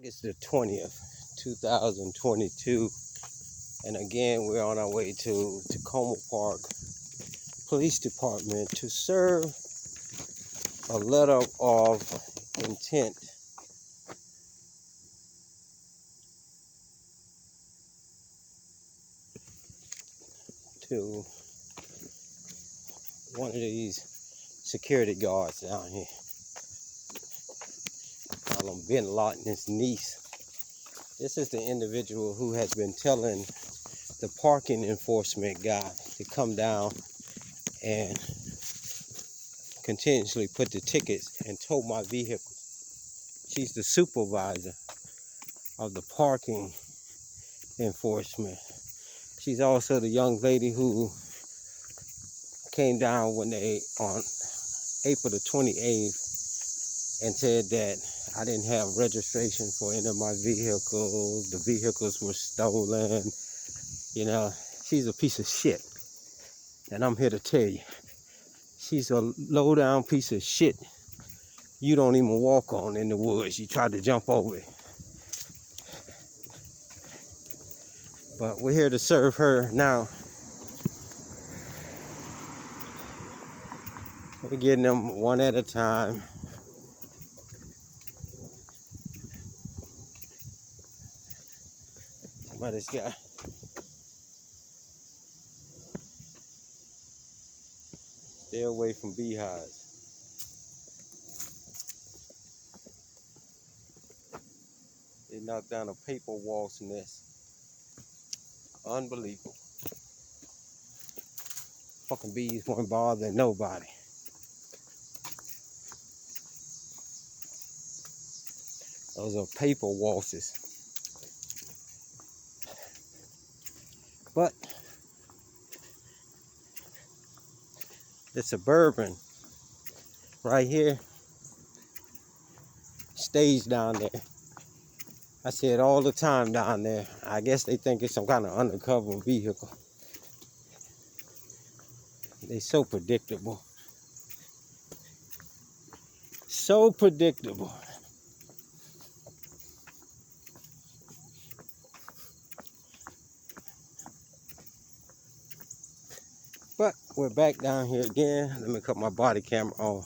August the 20th, 2022. And again, we're on our way to Takoma Park Police Department to serve a letter of intent to one of these security guards down here. Call him Ben Lawton's niece. This is the individual who has been telling the parking enforcement guy to come down and continuously put the tickets and tow my vehicle. She's the supervisor of the parking enforcement. She's also the young lady who came down when they on April the 28th and said that I didn't have registration for any of my vehicles. The vehicles were stolen. You know, she's a piece of shit. And I'm here to tell you, she's a low down piece of shit. You don't even walk on in the woods. You try to jump over it. But we're here to serve her now. We're getting them one at a time. Somebody's got stay away from beehives. They knocked down a paper wasp nest. Unbelievable. Fucking bees weren't bothering nobody. Those are paper wasps. But the Suburban right here stays down there. I see it all the time down there. I guess they think it's some kind of undercover vehicle. They so predictable. So predictable. But we're back down here again. Let me cut my body camera on.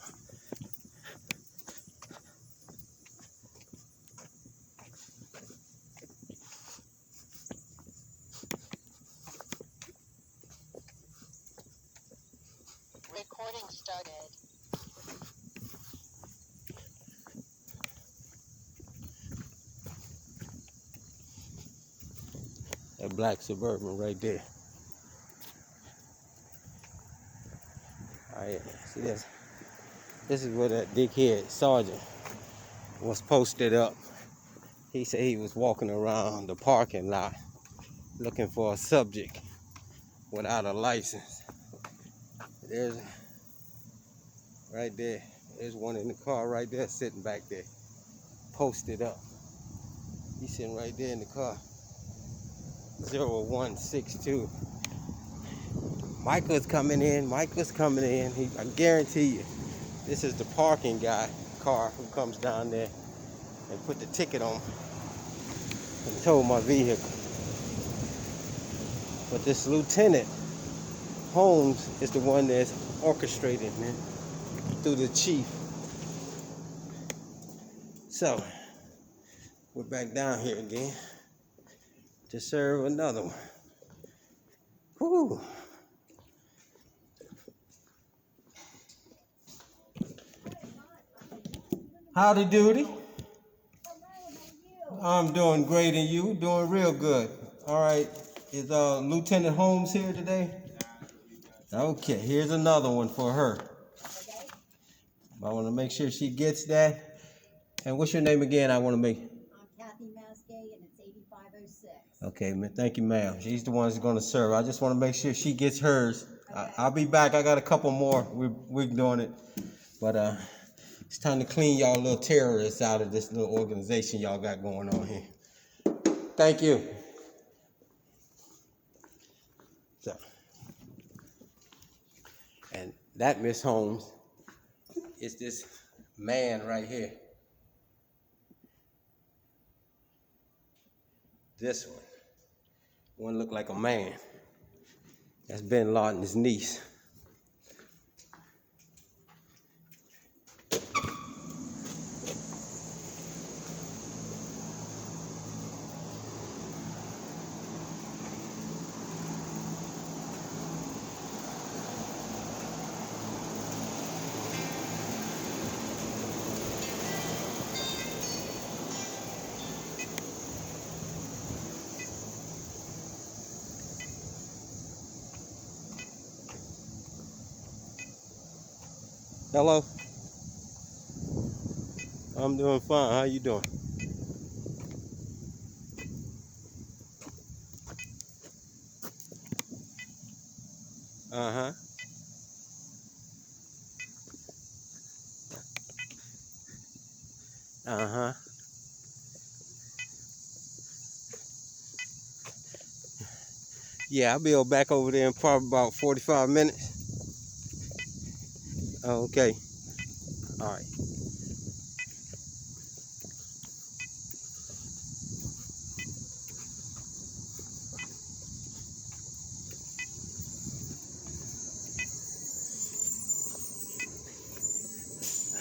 Recording started. That black Suburban right there. Alright, see this? This is where that dickhead sergeant was posted up. He said he was walking around the parking lot looking for a subject without a license. There's right there. There's one in the car right there sitting back there, posted up. He's sitting right there in the car. 0162. Michael's coming in. I guarantee you, this is the parking guy car who comes down there and put the ticket on and tow my vehicle. But this Lieutenant Holmes is the one that's orchestrating, man, through the chief. So we're back down here again to serve another one. Woo! Howdy doody. I'm doing great, and you? Doing real good. All right. Is Lieutenant Holmes here today? Okay, here's another one for her. I want to make sure she gets that. And what's your name again? I want to make. I'm Kathy Masgay, and it's 8506. Okay, man. Thank you, ma'am. She's the one who's going to serve. I just want to make sure she gets hers. Okay. I'll be back. I got a couple more. We're doing it. But it's time to clean y'all little terrorists out of this little organization y'all got going on here. Thank you. So, and that Miss Holmes is this man right here. This one looked like a man. That's Bin Laden's niece. Hello. I'm doing fine. How you doing? Uh-huh. Uh-huh. Yeah, I'll be back over there in probably about 45 minutes. Okay. All right.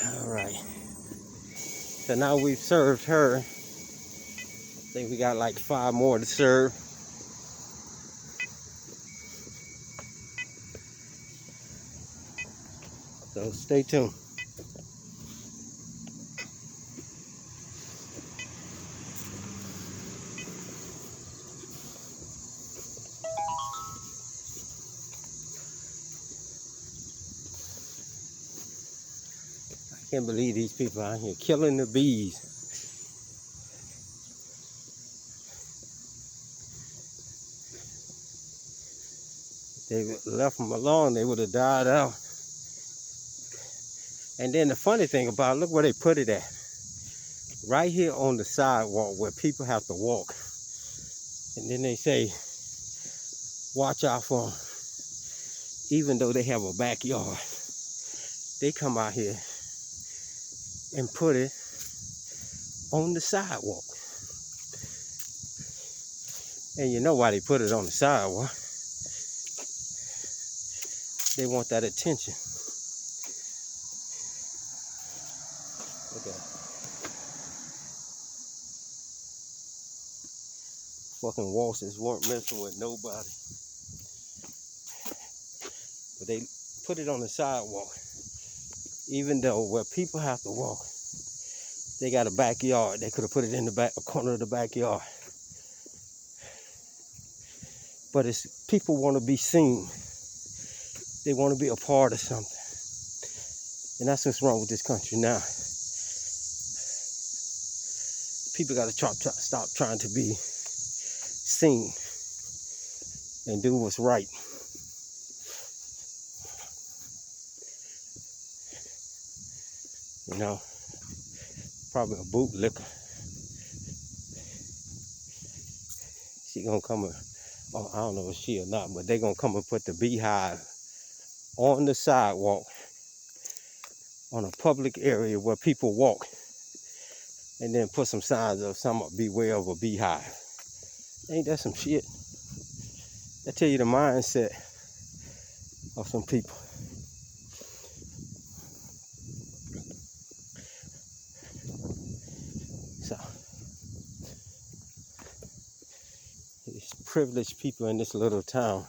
All right. So now we've served her. I think we got like 5 more to serve. So stay tuned. I can't believe these people out here killing the bees. If they left them alone, they would have died out. And then the funny thing about it, look where they put it at. Right here on the sidewalk where people have to walk. And then they say, watch out for them. Even though they have a backyard, they come out here and put it on the sidewalk. And you know why they put it on the sidewalk. They want that attention. Look at it. Fucking Walsons weren't messing with nobody. But they put it on the sidewalk. Even though where people have to walk, they got a backyard. They could have put it in the back corner of the backyard. But it's people want to be seen. They want to be a part of something. And that's what's wrong with this country now. People got to stop trying to be seen and do what's right. You know, probably a bootlicker. She gonna come and, oh, I don't know if she or not, but they gonna come and put the beehive on the sidewalk on a public area where people walk, and then put some signs of something, beware of a beehive. Ain't that some shit? I tell you the mindset of some people. So these privileged people in this little town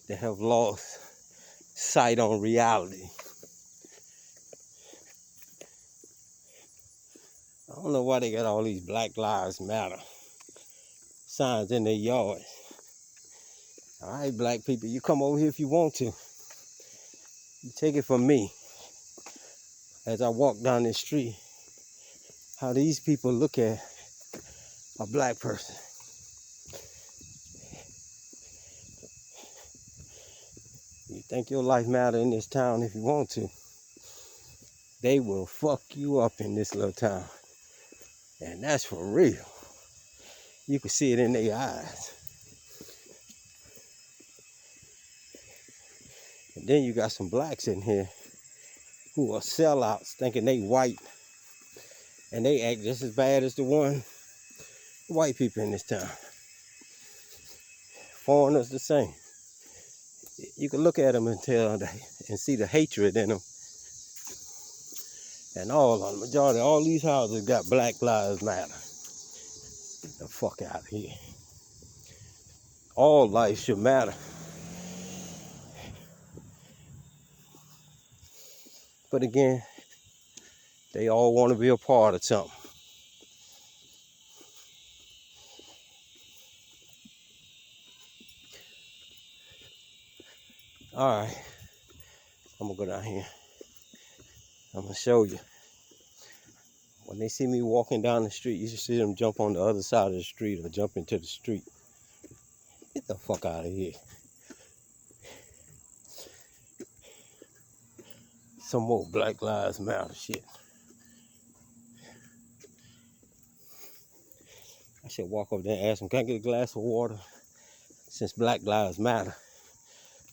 that have lost sight on reality. I don't know why they got all these Black Lives Matter signs in their yards. All right, black people, you come over here if you want to. You take it from me. As I walk down this street, how these people look at a black person. You think your life matter in this town if you want to. They will fuck you up in this little town. And that's for real. You can see it in their eyes. And then you got some blacks in here who are sellouts thinking they white. And they act just as bad as the one white people in this town. Foreigners the same. You can look at them and see the hatred in them. And the majority of all these houses got Black Lives Matter. Get the fuck out of here. All life should matter. But again, they all want to be a part of something. All right, I'm gonna go down here. I'm gonna show you. When they see me walking down the street, you should see them jump on the other side of the street or jump into the street. Get the fuck out of here. Some more Black Lives Matter shit. I should walk up there and ask them, can I get a glass of water? Since Black Lives Matter.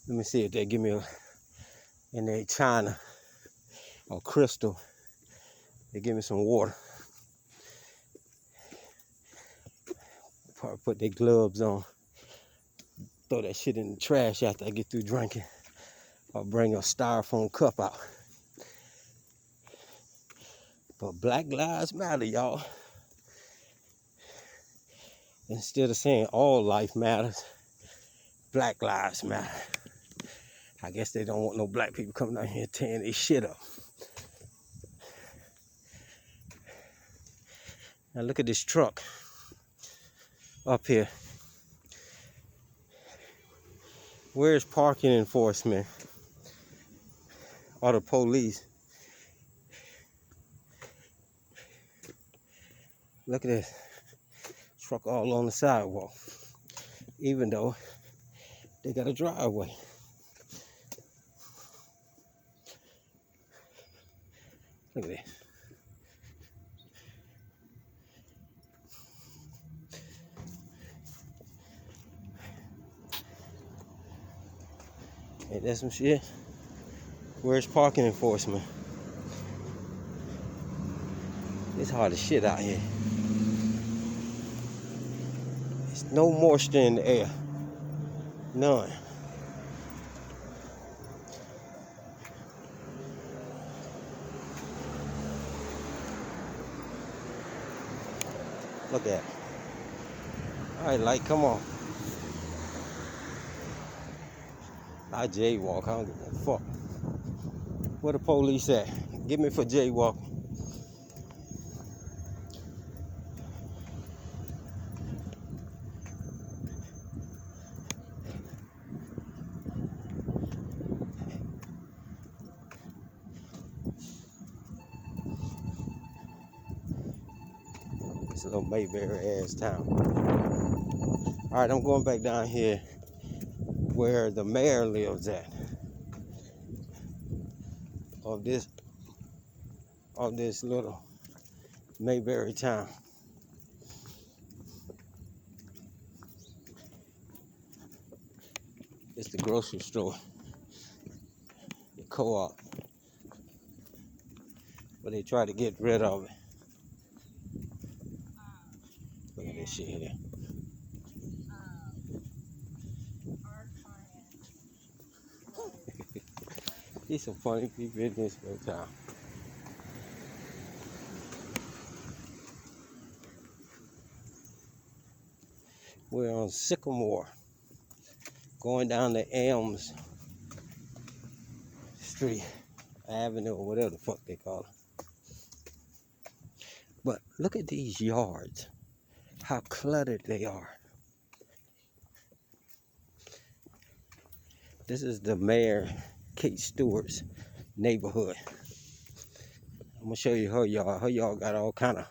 Let me see if they give me in their China or crystal. They give me some water. Probably put their gloves on. Throw that shit in the trash after I get through drinking. Or bring a styrofoam cup out. But Black Lives Matter, y'all. Instead of saying all life matters, Black Lives Matter. I guess they don't want no black people coming down here tearing their shit up. Now look at this truck up here. Where's parking enforcement or the police? Look at this truck all on the sidewalk, even though they got a driveway. Look at this. Ain't that some shit? Where's parking enforcement? It's hard as shit out here. There's no moisture in the air. None. Look at it. Alright, light, come on. I jaywalk, I don't give a fuck. Where the police at? Get me for jaywalking. It's a little Mayberry ass town. Alright, I'm going back down here where the mayor lives at. Of this little Mayberry town. It's the grocery store, the co-op, but they try to get rid of it. Look at this shit here. These some funny people in this little town. We're on Sycamore, going down the Elms Street, Avenue, or whatever the fuck they call it. But look at these yards, how cluttered they are. This is the Mayor Kate Stewart's neighborhood. I'm gonna show you her yard. Her yard got all kind of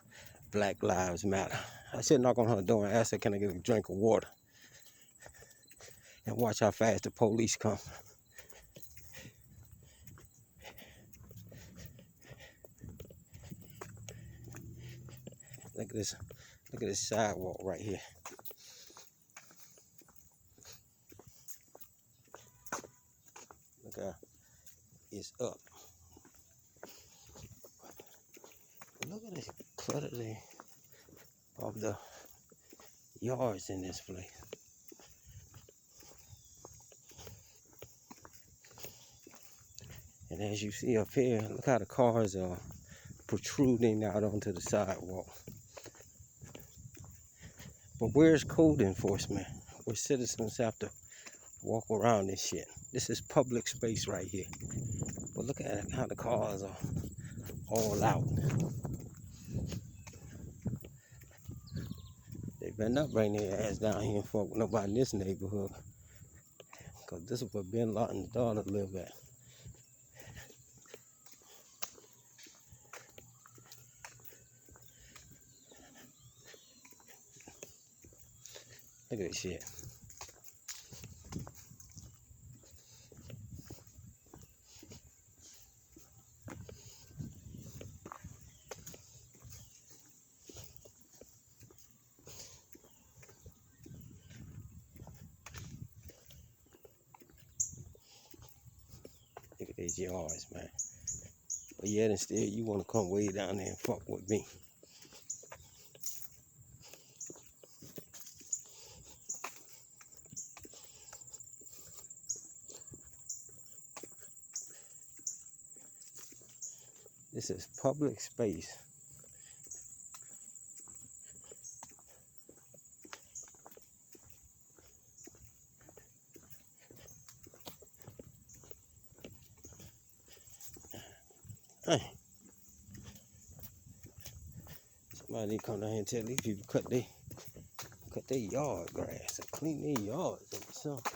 Black Lives Matter. I should knock on her door and ask her, can I get a drink of water? And watch how fast the police come. Look at this sidewalk right here. Look how it's up. Look at this clutter of the yards in this place. And as you see up here, look how the cars are protruding out onto the sidewalk. But where's code enforcement? Where citizens have to walk around this shit. This is public space right here. But look at how the cars are all out. They better not bring their ass down here and fuck with nobody in this neighborhood. Cause this is where Bin Laden's daughter live at. Look at this shit. Look at these yards, man. But yet and still, you want to come way down there and fuck with me. This is public space. Hey. Somebody come down here and tell these people cut their yard grass and clean their yards or something.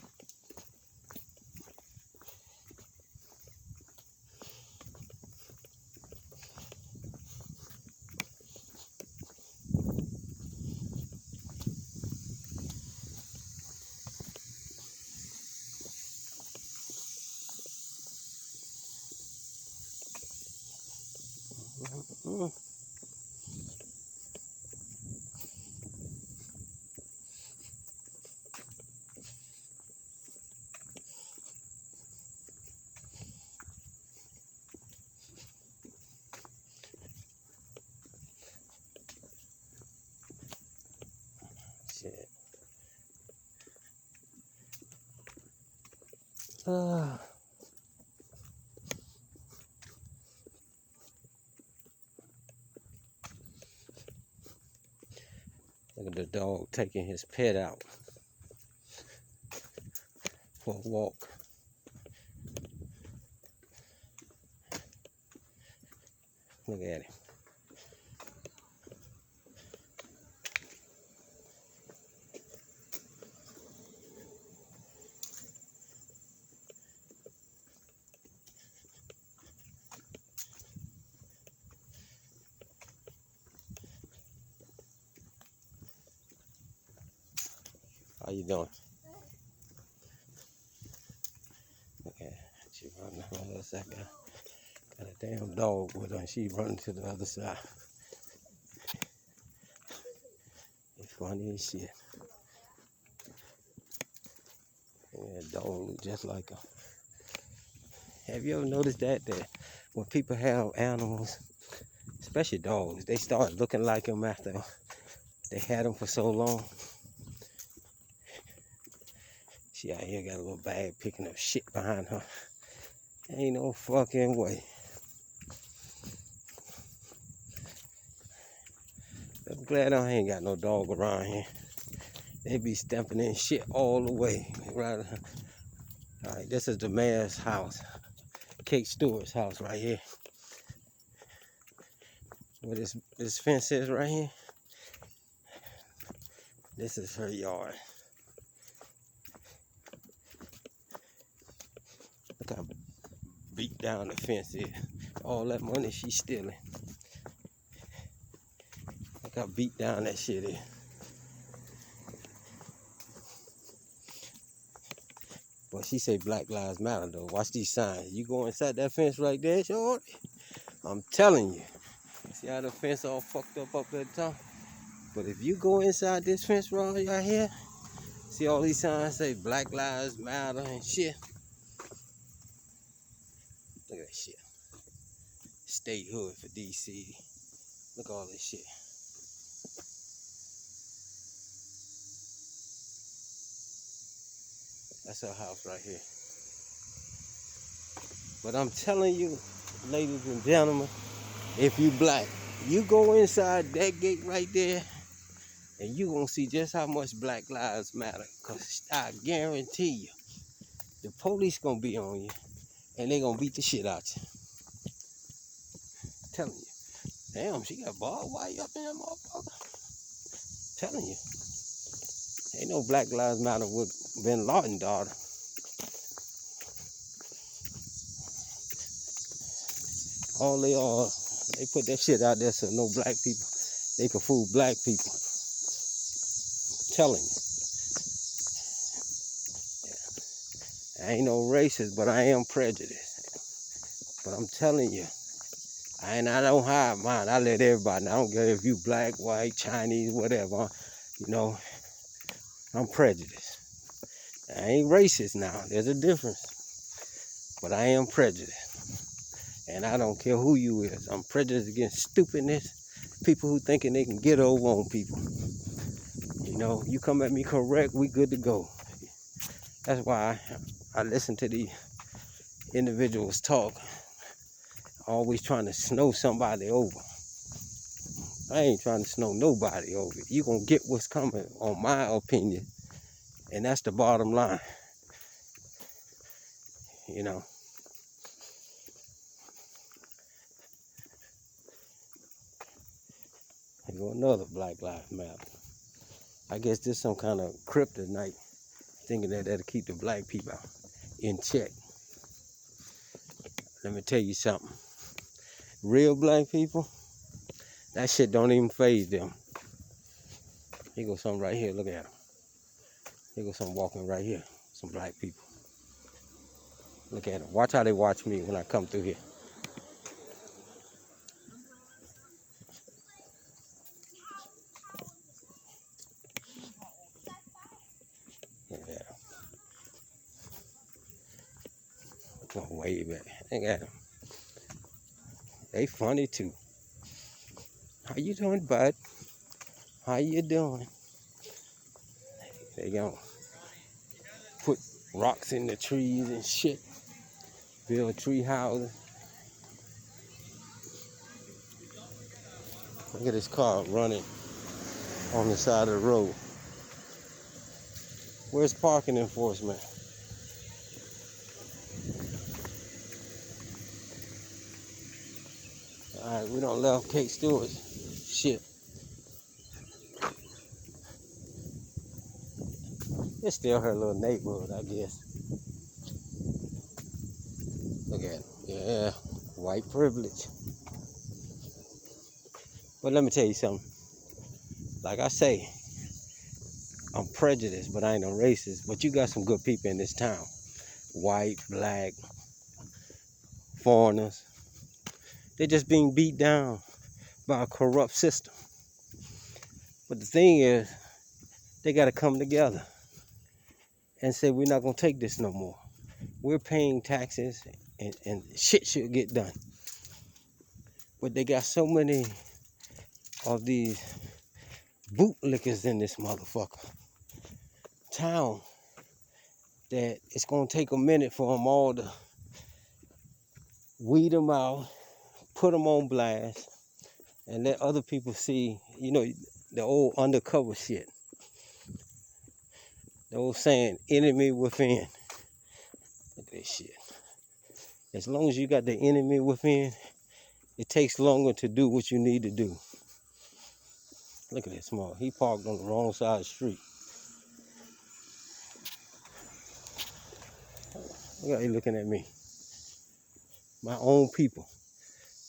Shit. Look at the dog taking his pet out for a walk. Look at him. How you doing? Okay, she running on the other side. Got a damn dog with her and she running to the other side. It's funny as shit. Yeah, dog look just like her. Have you ever noticed that when people have animals, especially dogs, they start looking like them after they had them for so long? She out here got a little bag picking up shit behind her. Ain't no fucking way. I'm glad I ain't got no dog around here. They be stamping in shit all the way. Right. All right, this is the mayor's house. Kate Stewart's house right here. Where this fence is right here. This is her yard. Look how beat down the fence is. All that money she's stealing. Look how beat down that shit is. But she say Black Lives Matter though. Watch these signs. You go inside that fence right there, shorty. I'm telling you. See how the fence all fucked up at the top? But if you go inside this fence right here, see all these signs say Black Lives Matter and shit. Look at that shit. Statehood for DC. Look at all this shit. That's her house right here. But I'm telling you, ladies and gentlemen, if you black, you go inside that gate right there, and you gonna see just how much Black Lives Matter. Cause I guarantee you, the police gonna be on you, and they gonna beat the shit out you. I'm telling you. Damn, she got barbed wire up in that motherfucker. I'm telling you. Ain't no Black Lives Matter with Bin Laden daughter. All they are, they put that shit out there so no black people, they can fool black people. I'm telling you. I ain't no racist, but I am prejudiced. But I'm telling you, I don't hide mine. I let everybody know. I don't care if you black, white, Chinese, whatever. You know, I'm prejudiced. I ain't racist now. There's a difference. But I am prejudiced. And I don't care who you is. I'm prejudiced against stupidness. People who thinking they can get over on people. You know, you come at me correct, we good to go. That's why I listen to these individuals talk, always trying to snow somebody over. I ain't trying to snow nobody over. You gonna get what's coming, on my opinion, and that's the bottom line. You know. Here go another Black Lives Matter. I guess this some kind of kryptonite, thinking that that'll keep the black people in check. Let me tell you something. Real black people, that shit don't even faze them. Here goes some right here. Look at them. Here goes some walking right here. Some black people. Look at them. Watch how they watch me when I come through here. Look at them. Going way back. Look at them. They funny too. How you doing, bud? How you doing? They gonna put rocks in the trees and shit. Build tree houses. Look at this car running on the side of the road. Where's parking enforcement? All right, we don't love Kate Stewart's shit. It's still her little neighborhood, I guess. Look at it. Yeah, white privilege. But let me tell you something. Like I say, I'm prejudiced, but I ain't no racist. But you got some good people in this town. White, black, foreigners. They're just being beat down by a corrupt system. But the thing is, they got to come together and say, we're not going to take this no more. We're paying taxes and shit should get done. But they got so many of these bootlickers in this motherfucker town that it's going to take a minute for them all to weed them out, put them on blast, and let other people see, you know, the old undercover shit. The old saying, enemy within. Look at this shit. As long as you got the enemy within, it takes longer to do what you need to do. Look at this mother. He parked on the wrong side of the street. Look how he looking at me. My own people.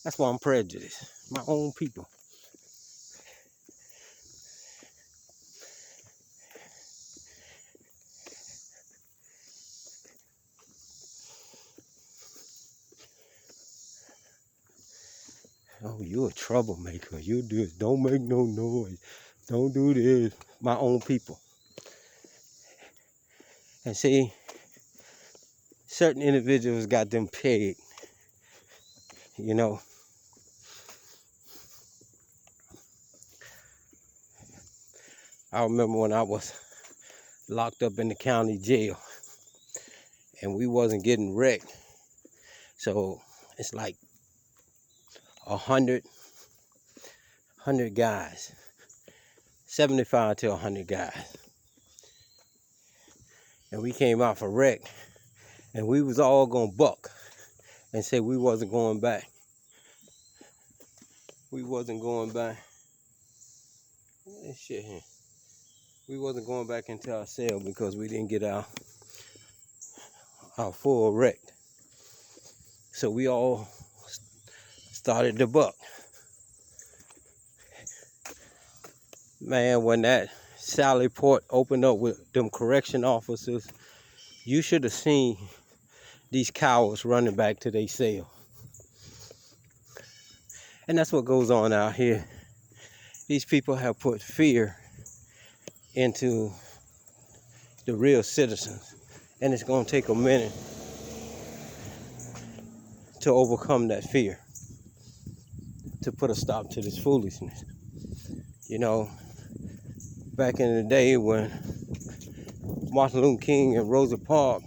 That's why I'm prejudiced. My own people. Oh, you a troublemaker. You do this. Don't make no noise. Don't do this. My own people. And see, certain individuals got them pegged. You know. I remember when I was locked up in the county jail. and we wasn't getting wrecked. So it's like 100 guys, 75 to 100 guys. And we came out for wreck, and we was all gonna buck and say we wasn't going back. We wasn't going back. This shit here. We wasn't going back into our cell because we didn't get our full wreck. So we all started to buck. Man, when that Sally Port opened up with them correction officers, you should have seen these cowards running back to their cell. And that's what goes on out here. These people have put fear into the real citizens, and it's going to take a minute to overcome that fear, to put a stop to this foolishness. You know, back in the day when Martin Luther King and Rosa Parks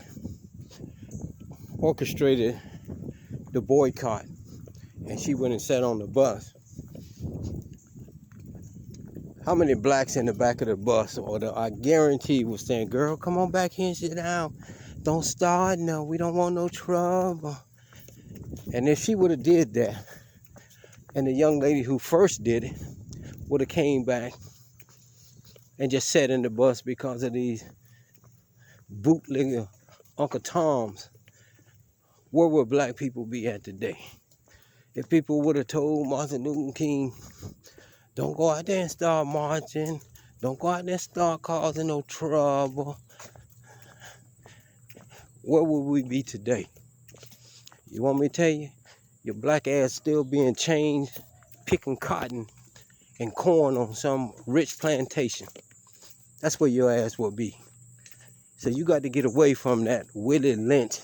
orchestrated the boycott, and she went and sat on the bus, how many blacks in the back of the bus, I guarantee, was saying, "Girl, come on back here and sit down. Don't start, no, we don't want no trouble." And if she would have did that, and the young lady who first did it would have came back and just sat in the bus because of these bootlegger Uncle Toms, where would black people be at today? If people would have told Martin Luther King, "Don't go out there and start marching. Don't go out there and start causing no trouble," where would we be today? You want me to tell you? Your black ass still being chained, picking cotton and corn on some rich plantation. That's where your ass will be. So you got to get away from that Willie Lynch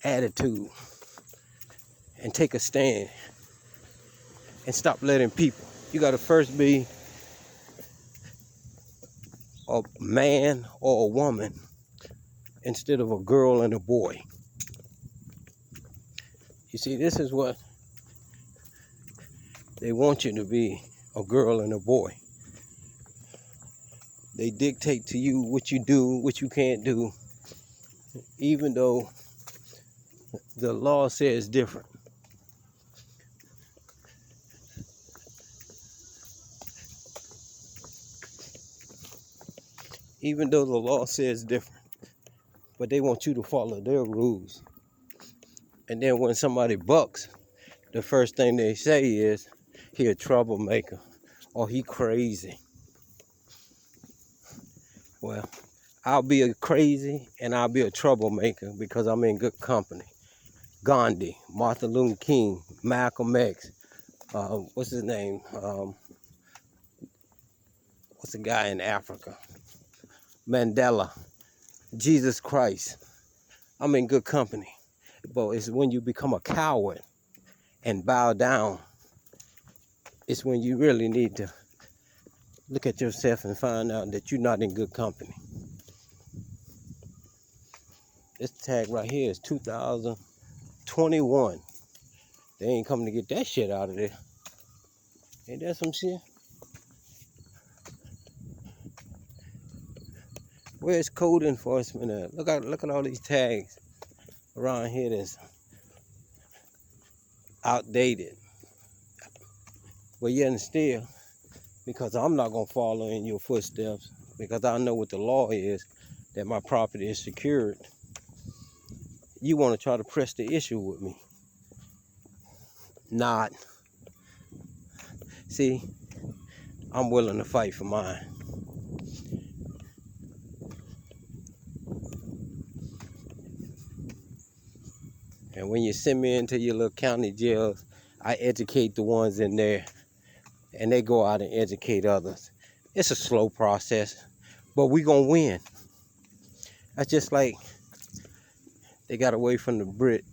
attitude and take a stand and stop letting people. You got to first be a man or a woman instead of a girl and a boy. You see, this is what they want you to be, a girl and a boy. They dictate to you what you do, what you can't do, even though the law says different. Even though the law says different, but they want you to follow their rules. And then when somebody bucks, the first thing they say is, "He a troublemaker," or "He crazy." Well, I'll be a crazy and I'll be a troublemaker because I'm in good company. Gandhi, Martin Luther King, Malcolm X, what's his name? What's the guy in Africa? Mandela, Jesus Christ. I'm in good company. But it's when you become a coward and bow down, it's when you really need to look at yourself and find out that you're not in good company. This tag right here is 2021. They ain't coming to get that shit out of there. Ain't that some shit? Where's code enforcement at? Look at all these tags around here that's outdated. Well, yet and still, because I'm not gonna follow in your footsteps, because I know what the law is, that my property is secured, you want to try to press the issue with me. Not. See, I'm willing to fight for mine. And when you send me into your little county jails, I educate the ones in there, and they go out and educate others. It's a slow process, but we gonna win. That's just like they got away from the Brit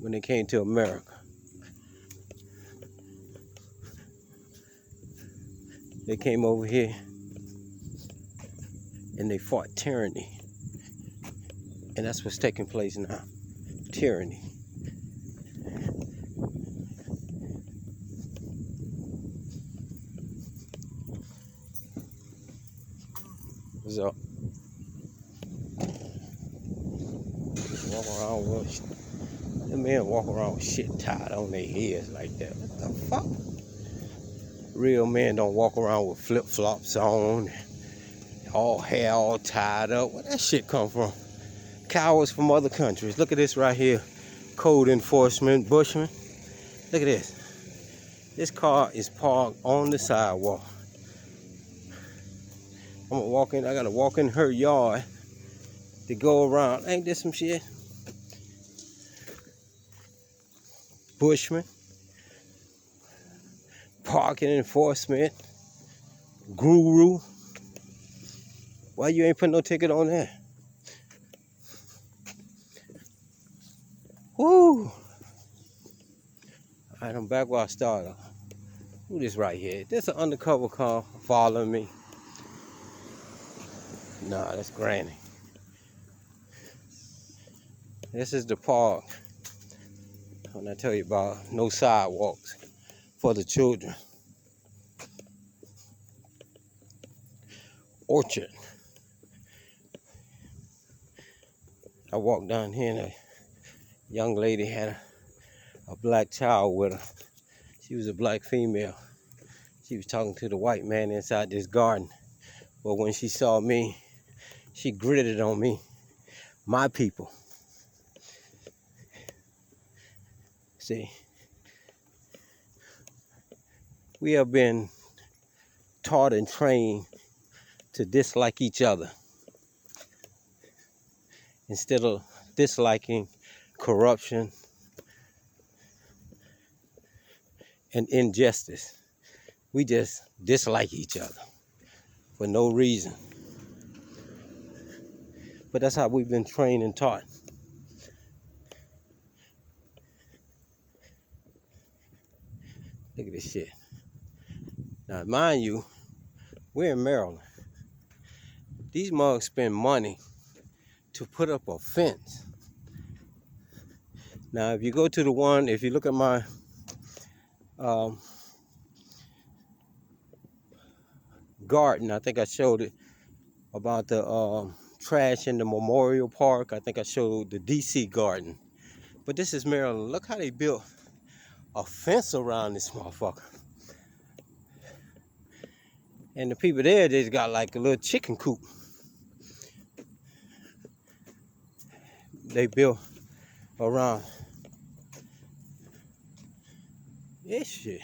when they came to America. They came over here and they fought tyranny. And that's what's taking place now. Tyranny. What's up? Walk around with them men walk around with shit tied on their heads like that. What the fuck? Real men don't walk around with flip flops on, all hair all tied up. Where that shit come from? Cowards from other countries. Look at this right here. Code enforcement, Bushman. Look at this. This car is parked on the sidewalk. I'm gonna walk in. I gotta walk in her yard to go around. Ain't this some shit? Bushman. Parking enforcement. Guru. Why you ain't put no ticket on that? Woo! Alright, I'm back where I started. Who this right here? This an undercover car following me. Nah, that's Granny. This is the park. When I tell you about no sidewalks for the children. Orchard. I walked down here and a young lady had a black child with her. She was a black female. She was talking to the white man inside this garden. But when she saw me, she gritted on me. My people. See, we have been taught and trained to dislike each other instead of disliking corruption and injustice. We just dislike each other for no reason. But that's how we've been trained and taught. Look at this shit. Now, mind you, we're in Maryland. These mugs spend money to put up a fence. Now, if you go to the one, if you look at my garden, I think I showed it about the trash in the Memorial Park. I think I showed the DC garden. But this is Maryland. Look how they built a fence around this motherfucker. And the people there, they just got like a little chicken coop. They built around this shit.